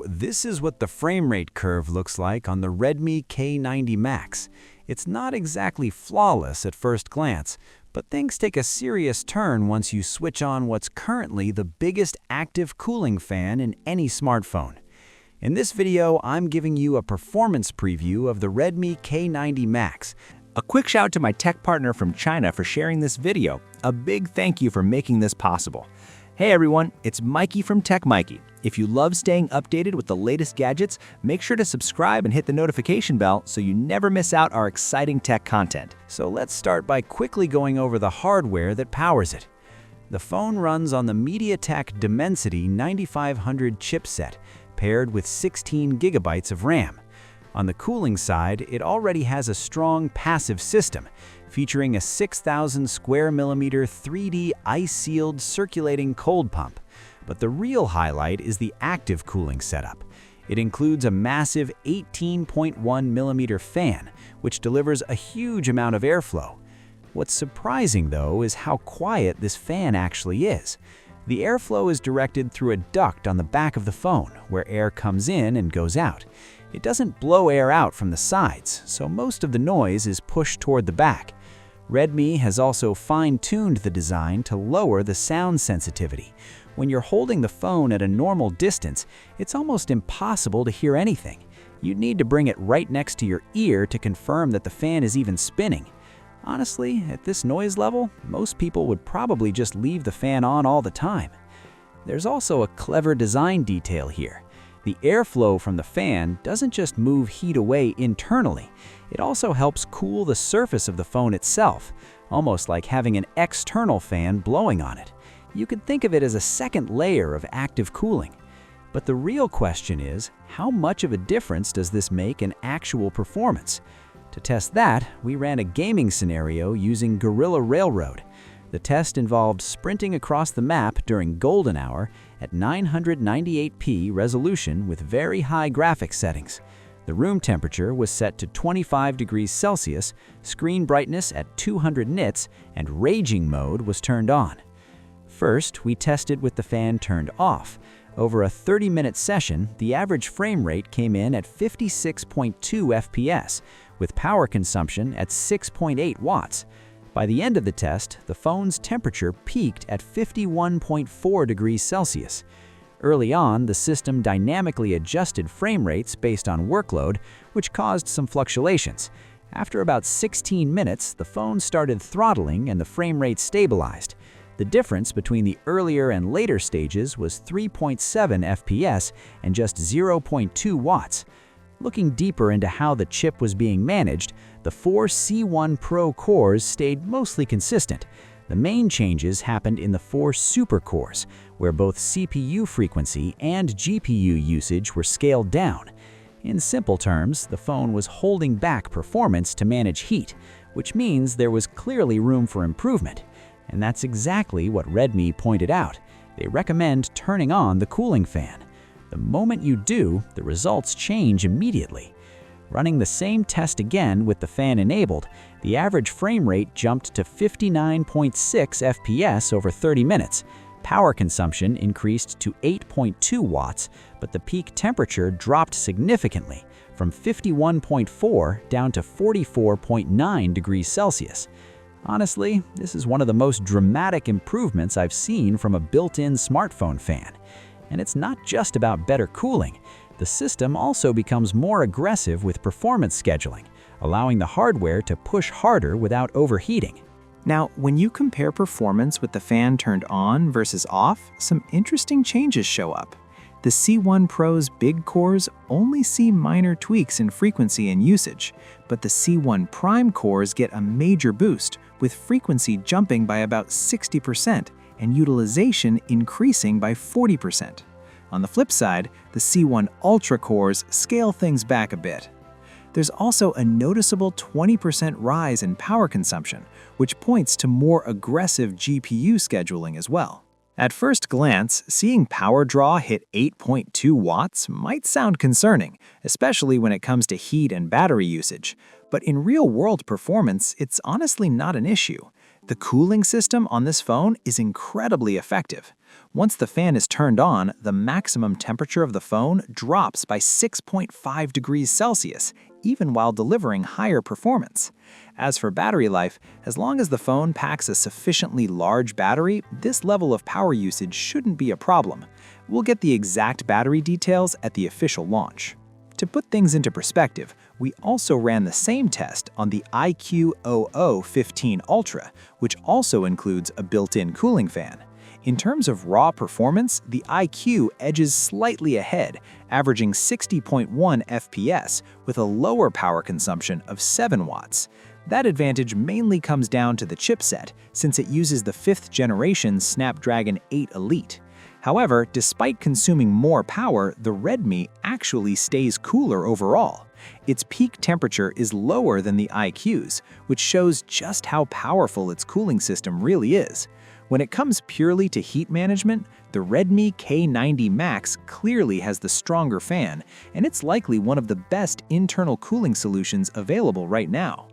So this is what the frame rate curve looks like on the Redmi K90 Max. It's not exactly flawless at first glance, but things take a serious turn once you switch on what's currently the biggest active cooling fan in any smartphone. In this video, I'm giving you a performance preview of the Redmi K90 Max. A quick shout to my tech partner from China for sharing this video. A big thank you for making this possible. Hey everyone, it's Maiky from techmaiky. If you love staying updated with the latest gadgets, make sure to subscribe and hit the notification bell so you never miss out our exciting tech content. So let's start by quickly going over the hardware that powers it. The phone runs on the MediaTek Dimensity 9500 chipset, paired with 16 gigabytes of RAM. On the cooling side, it already has a strong passive system, featuring a 6,000 square millimeter 3D ice-sealed circulating cold pump. But the real highlight is the active cooling setup. It includes a massive 18.1 millimeter fan, which delivers a huge amount of airflow. What's surprising, though, is how quiet this fan actually is. The airflow is directed through a duct on the back of the phone, where air comes in and goes out. It doesn't blow air out from the sides, so most of the noise is pushed toward the back. Redmi has also fine-tuned the design to lower the sound sensitivity. When you're holding the phone at a normal distance, it's almost impossible to hear anything. You'd need to bring it right next to your ear to confirm that the fan is even spinning. Honestly, at this noise level, most people would probably just leave the fan on all the time. There's also a clever design detail here. The airflow from the fan doesn't just move heat away internally, it also helps cool the surface of the phone itself, almost like having an external fan blowing on it. You could think of it as a second layer of active cooling. But the real question is, how much of a difference does this make in actual performance? To test that, we ran a gaming scenario using Gorilla Railroad. The test involved sprinting across the map during golden hour at 998p resolution with very high graphics settings. The room temperature was set to 25 degrees Celsius, screen brightness at 200 nits, and raging mode was turned on. First, we tested with the fan turned off. Over a 30-minute session, the average frame rate came in at 56.2 FPS, with power consumption at 6.8 watts. By the end of the test, the phone's temperature peaked at 51.4 degrees Celsius. Early on, the system dynamically adjusted frame rates based on workload, which caused some fluctuations. After about 16 minutes, the phone started throttling and the frame rate stabilized. The difference between the earlier and later stages was 3.7 FPS and just 0.2 watts. Looking deeper into how the chip was being managed, the 4 C1 Pro cores stayed mostly consistent. The main changes happened in the 4 Super cores, where both CPU frequency and GPU usage were scaled down. In simple terms, the phone was holding back performance to manage heat, which means there was clearly room for improvement. And that's exactly what Redmi pointed out. They recommend turning on the cooling fan. The moment you do, the results change immediately. Running the same test again with the fan enabled, the average frame rate jumped to 59.6 FPS over 30 minutes. Power consumption increased to 8.2 watts, but the peak temperature dropped significantly, from 51.4 down to 44.9 degrees Celsius. Honestly, this is one of the most dramatic improvements I've seen from a built-in smartphone fan. And it's not just about better cooling. The system also becomes more aggressive with performance scheduling, allowing the hardware to push harder without overheating. Now, when you compare performance with the fan turned on versus off, some interesting changes show up. The C1 Pro's big cores only see minor tweaks in frequency and usage, but the C1 Prime cores get a major boost, with frequency jumping by about 60% and utilization increasing by 40%. On the flip side, the C1 Ultra cores scale things back a bit. There's also a noticeable 20% rise in power consumption, which points to more aggressive GPU scheduling as well. At first glance, seeing power draw hit 8.2 watts might sound concerning, especially when it comes to heat and battery usage. But in real-world performance, it's honestly not an issue. The cooling system on this phone is incredibly effective. Once the fan is turned on, the maximum temperature of the phone drops by 6.5 degrees Celsius, even while delivering higher performance. As for battery life, as long as the phone packs a sufficiently large battery, this level of power usage shouldn't be a problem. We'll get the exact battery details at the official launch. To put things into perspective, we also ran the same test on the iQOO15 Ultra, which also includes a built-in cooling fan. In terms of raw performance, the iQ edges slightly ahead, averaging 60.1 FPS with a lower power consumption of 7 watts. That advantage mainly comes down to the chipset, since it uses the 5th generation Snapdragon 8 Elite. However, despite consuming more power, the Redmi actually stays cooler overall. Its peak temperature is lower than the iQ's, which shows just how powerful its cooling system really is. When it comes purely to heat management, the Redmi K90 Max clearly has the stronger fan, and it's likely one of the best internal cooling solutions available right now.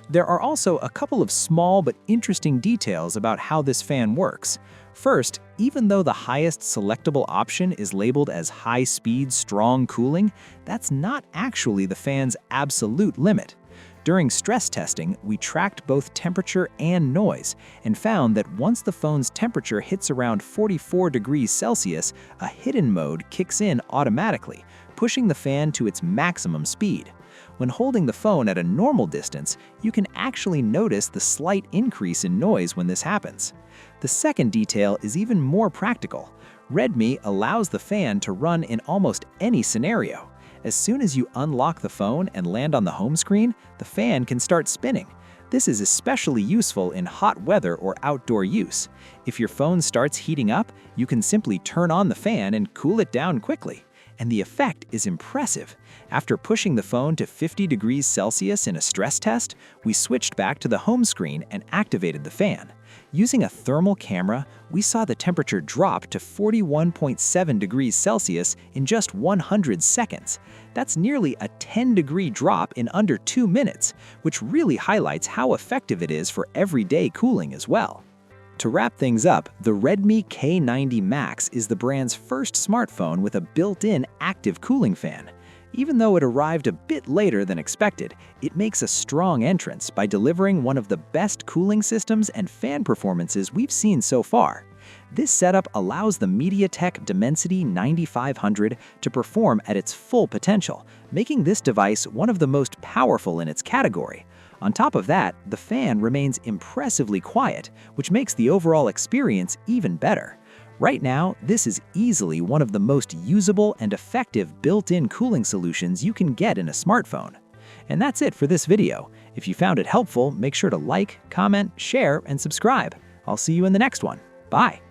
There are also a couple of small but interesting details about how this fan works. First, even though the highest selectable option is labeled as high-speed, strong cooling, that's not actually the fan's absolute limit. During stress testing, we tracked both temperature and noise and found that once the phone's temperature hits around 44 degrees Celsius, a hidden mode kicks in automatically, pushing the fan to its maximum speed. When holding the phone at a normal distance, you can actually notice the slight increase in noise when this happens. The second detail is even more practical. Redmi allows the fan to run in almost any scenario. As soon as you unlock the phone and land on the home screen, the fan can start spinning. This is especially useful in hot weather or outdoor use. If your phone starts heating up, you can simply turn on the fan and cool it down quickly. And the effect is impressive. After pushing the phone to 50 degrees Celsius in a stress test, we switched back to the home screen and activated the fan. Using a thermal camera, we saw the temperature drop to 41.7 degrees Celsius in just 100 seconds. That's nearly a 10-degree drop in under 2 minutes, which really highlights how effective it is for everyday cooling as well. To wrap things up, the Redmi K90 Max is the brand's first smartphone with a built-in active cooling fan. Even though it arrived a bit later than expected, it makes a strong entrance by delivering one of the best cooling systems and fan performances we've seen so far. This setup allows the MediaTek Dimensity 9500 to perform at its full potential, making this device one of the most powerful in its category. On top of that, the fan remains impressively quiet, which makes the overall experience even better. Right now, this is easily one of the most usable and effective built-in cooling solutions you can get in a smartphone. And that's it for this video. If you found it helpful, make sure to like, comment, share, and subscribe. I'll see you in the next one. Bye!